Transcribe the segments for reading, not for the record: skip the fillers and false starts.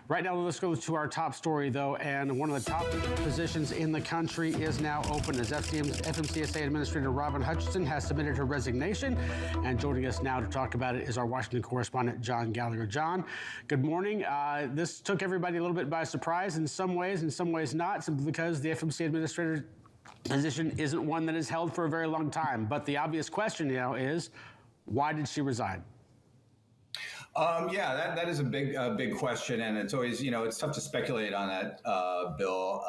Right now, let's go to our top story, though, and one of the top positions in the country is now open as FMCSA Administrator Robin Hutcheson has submitted her resignation. And joining us now to talk about it is our Washington correspondent, John Gallagher. John, good morning. This took everybody a little bit by surprise in some ways not, simply because the FMC Administrator position isn't one that is held for a very long time. But the obvious question now is, why did she resign? That is a big question, and it's always, it's tough to speculate on that, Bill.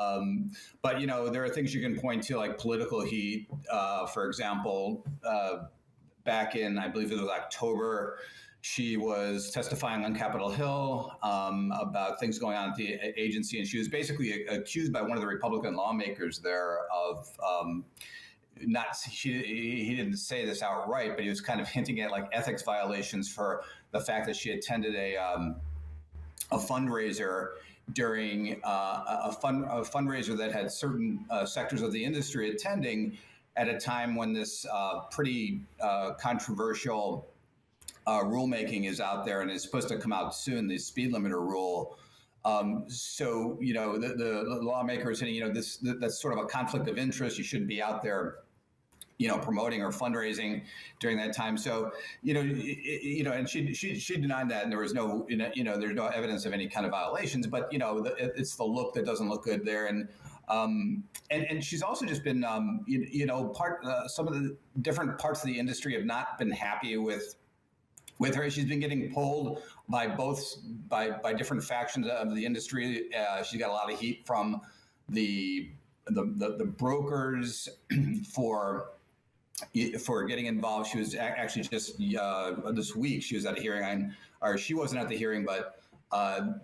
But there are things you can point to, like political heat. For example, back in, I believe it was October, she was testifying on Capitol Hill about things going on at the agency, and she was basically accused by one of the Republican lawmakers there of he didn't say this outright, but he was kind of hinting at like ethics violations for the fact that she attended a fundraiser during a fundraiser that had certain sectors of the industry attending at a time when this pretty controversial rulemaking is out there and is supposed to come out soon, the speed limiter rule. So the lawmaker is saying, that's sort of a conflict of interest. You shouldn't be out there, promoting or fundraising during that time. So, and she denied that, and there was no, there's no evidence of any kind of violations. But it's the look that doesn't look good there, and she's also just been, some of the different parts of the industry have not been happy with her. She's been getting pulled by different factions of the industry. She's got a lot of heat from the brokers for getting involved. She was actually just this week, she was at a hearing, or she wasn't at the hearing, but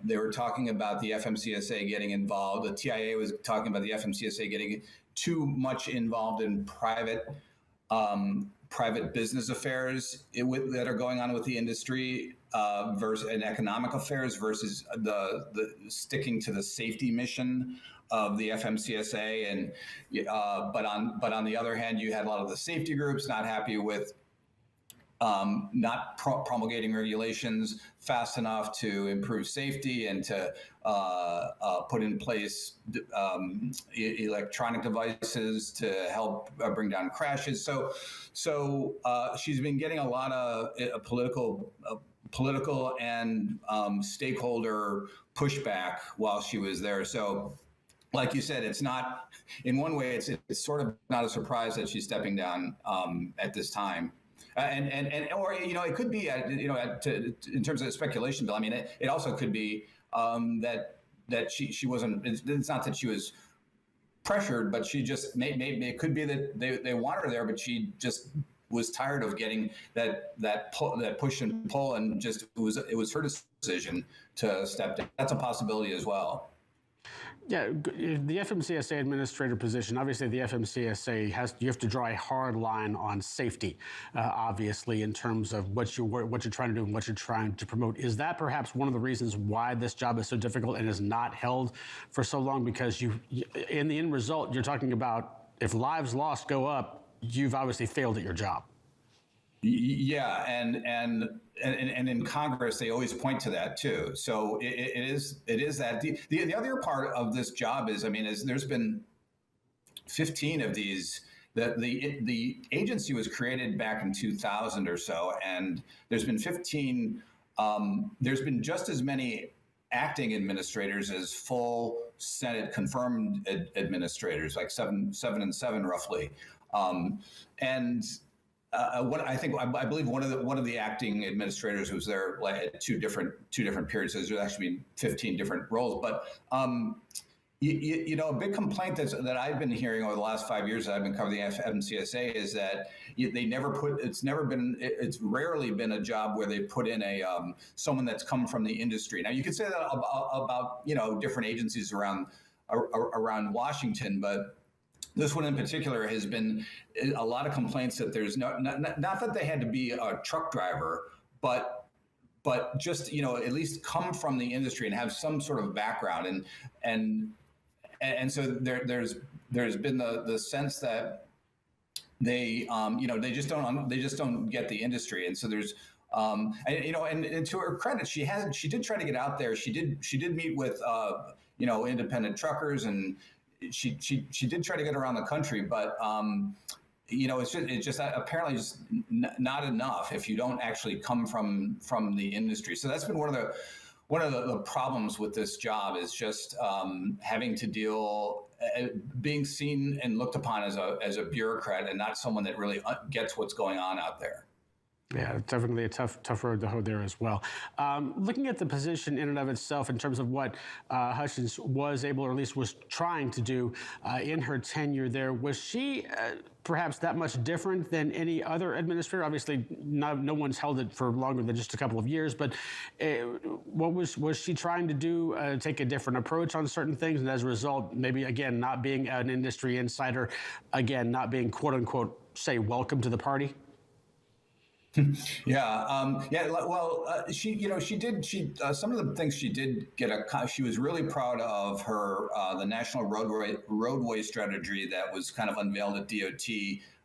they were talking about the FMCSA getting involved. The TIA was talking about the FMCSA getting too much involved in private business affairs that are going on with the industry versus and economic affairs versus the sticking to the safety mission of the FMCSA. And but on the other hand, you had a lot of the safety groups not happy with not promulgating regulations fast enough to improve safety and to put in place electronic devices to help bring down crashes. So she's been getting a lot of political and stakeholder pushback while she was there. So, like you said, it's not, in one way, it's sort of not a surprise that she's stepping down at this time. Or it could be in terms of speculation, Bill. I mean, it also could be that she wasn't. It's not that she was pressured, but she just maybe it could be that they want her there, but she just was tired of getting that push and pull, and just it was her decision to step down. That's a possibility as well. Yeah, the FMCSA administrator position, obviously the FMCSA you have to draw a hard line on safety, obviously, in terms of what you're trying to do and what you're trying to promote. Is that perhaps one of the reasons why this job is so difficult and is not held for so long? Because in the end result, you're talking about if lives lost go up, you've obviously failed at your job. Yeah, and in Congress, they always point to that too. So it is that the other part of this job is there's been 15 of these. The agency was created back in 2000 or so, and there's been 15. There's been just as many acting administrators as full Senate confirmed administrators, like seven and seven roughly, I believe one of the acting administrators was there like at two different periods. So there's actually been 15 different roles. But a big complaint that I've been hearing over the last 5 years that I've been covering the FMCSA is that it's rarely been a job where they put in someone that's come from the industry. Now you could say that about different agencies around Washington, but this one in particular has been a lot of complaints that there's not that they had to be a truck driver, but just at least come from the industry and have some sort of background, and so there's been the sense that they just don't get the industry, and so there's And to her credit, she did try to get out there. She did meet with independent truckers, and she did try to get around the country, but it's just apparently just not enough if you don't actually come from the industry. So that's been one of the problems with this job, is just having to being seen and looked upon as a bureaucrat and not someone that really gets what's going on out there. Yeah, definitely a tough road to hoe there as well. Looking at the position in and of itself, in terms of what Hutcheson was able, or at least was trying to do in her tenure there, was she perhaps that much different than any other administrator? Obviously, no one's held it for longer than just a couple of years, but what was she trying to do? Take a different approach on certain things, and as a result, maybe again not being an industry insider, again not being quote unquote say welcome to the party. Yeah. Well, she did. Some of the things she did get she was really proud of her the national roadway strategy that was kind of unveiled at DOT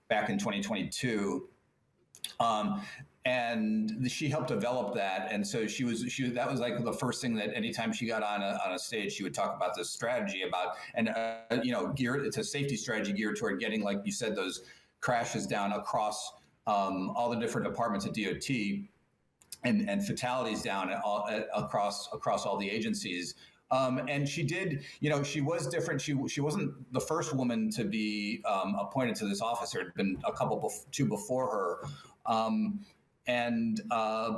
back in 2022. And she helped develop that, and so that was like the first thing that anytime she got on a stage, she would talk about this strategy it's a safety strategy geared toward getting, like you said, those crashes down across all the different departments at DOT, and fatalities down across all the agencies. And she did, she was different. She wasn't the first woman to be appointed to this office. There had been two before her.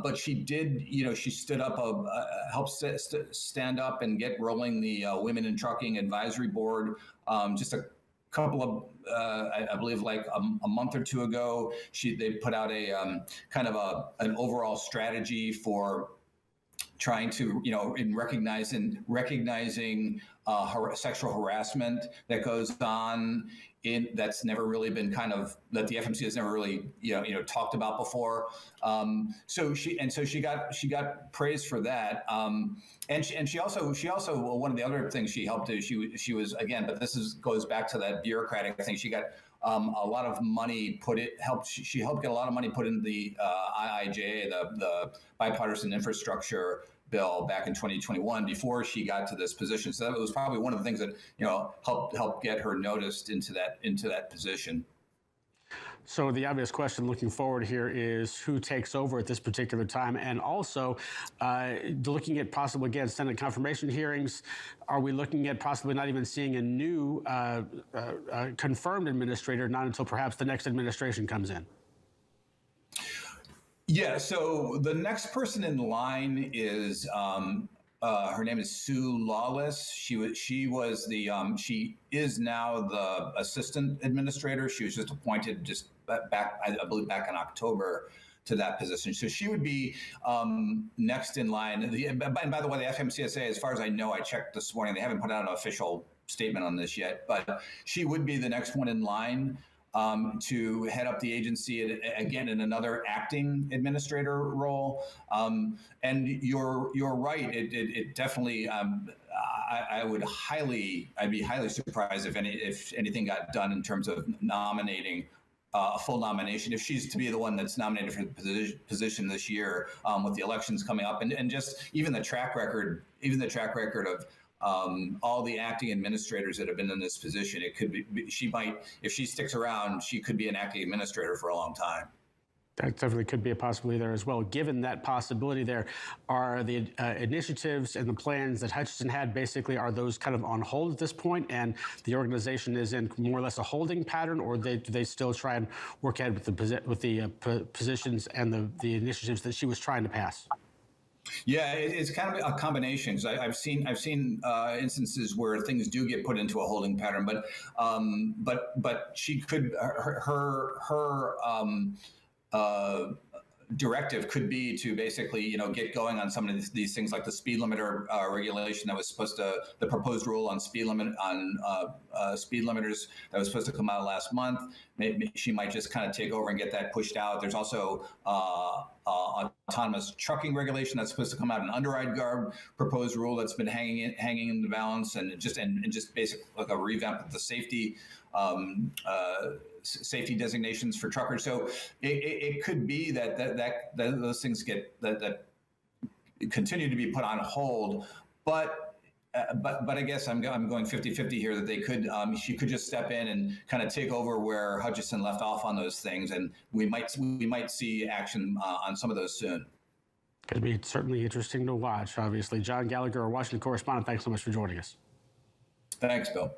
But she did, she stood up, helped stand up and get rolling the Women in Trucking Advisory Board just a couple of, I believe, like a month or two ago. They put out a kind of an overall strategy for trying to, in recognizing sexual harassment that goes on that's never really been that the FMC has never really talked about before. So she got praise for that. And she also one of the other things she helped do, she was, again, but goes back to that bureaucratic thing. She got a lot of money she helped get a lot of money put into the IIJA, the bipartisan infrastructure bill, back in 2021 before she got to this position. So that was probably one of the things that helped get her noticed into that position. So the obvious question looking forward here is who takes over at this particular time, and also looking at possible, again, Senate confirmation hearings. Are we looking at possibly not even seeing a new confirmed administrator, not until perhaps the next administration comes in? Yeah, so the next person in line is her name is Sue Lawless. She is now the assistant administrator. She was just appointed back, I believe, back in October to that position. So she would be next in line. And by the way, the FMCSA, as far as I know, I checked this morning, they haven't put out an official statement on this yet, but she would be the next one in line to head up the agency, again, in another acting administrator role. And you're right. It definitely. I'd be highly surprised if anything got done in terms of nominating a full nomination, if she's to be the one that's nominated for the position this year, with the elections coming up, and just even the track record of all the acting administrators that have been in this position. It could be, if she sticks around, she could be an acting administrator for a long time. That definitely could be a possibility there as well. Given that possibility there, are the initiatives and the plans that Hutcheson had, basically, are those kind of on hold at this point, and the organization is in more or less a holding pattern, or do they still try and work ahead with the positions and the initiatives that she was trying to pass? Yeah, it's kind of a combination. I've seen instances where things do get put into a holding pattern, but she could her directive could be to basically get going on some of these things, like the speed limiter regulation that was the proposed rule on speed limiters that was supposed to come out last month. maybe she might just kind of take over and get that pushed out. There's also autonomous trucking regulation that's supposed to come out, an underride guard proposed rule that's been hanging in the balance, and just basically like a revamp of the safety safety designations for truckers. So it could be that those things get that continue to be put on hold, but I guess I'm going 50-50 here that they could she could just step in and kind of take over where Hutcheson left off on those things, and we might see action on some of those soon. Could be certainly interesting to watch. Obviously, John Gallagher, our Washington correspondent. Thanks so much for joining us. Thanks, Bill.